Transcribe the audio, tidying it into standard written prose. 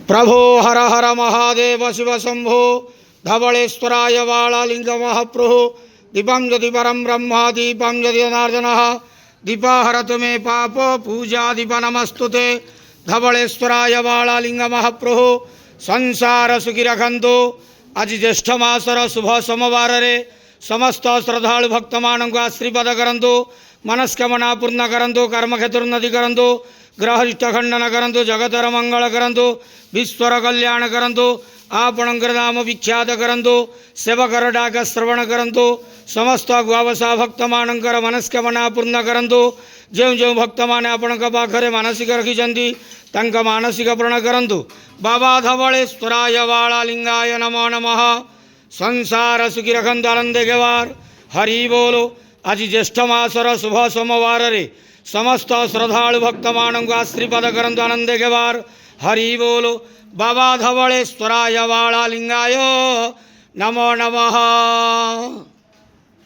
प्रभो हर हर महादेव शिव शंभो धवलेश्वराय वालालिंग महाप्रभु दीपं यदि परम ब्रह्म दीपं यदि जनार्दन दीपाहरत मे पाप पूजा दीप नमस्तुते धवलेश्वराय वालालिंग महाप्रभु संसार सुखी रखंतु। आज ज्येष्ठ मासर शुभ सोमवार समस्त श्रद्धालु भक्त मान आशीर्वाद करंतु, मनस्कामना पूर्ण करंतु, कर्मक्षेत्रोन्नति करंतु, ग्रहरिष्ट खंडन करंतु, जगतर मंगल करंतु, विश्वर कल्याण करंतु, आपणकर नाम विख्यात करंतु, सेवकर डाक श्रवण करंतु, समस्त गुआवसा भक्त मानकर मनस्कामना पूर्ण करंतु। जो जो भक्त माने आपण पाखरे मानसिक रखिछंती तांका मानसिक पूर्ण करंतु। बाबा धवलेश्वराय वालालिंगाय नमो नमः। संसार सुखी रखंतु, आनंद गेवार हरि बोलो। आज ज्येष्ठ मासर शुभ सोमवार समस्त श्रद्धालु भक्त मान आशीर्वाद करंतु, आनंद गेवार हरि बोलो। बाबा धवलेश्वराय वालालिंगाय नमो नमः।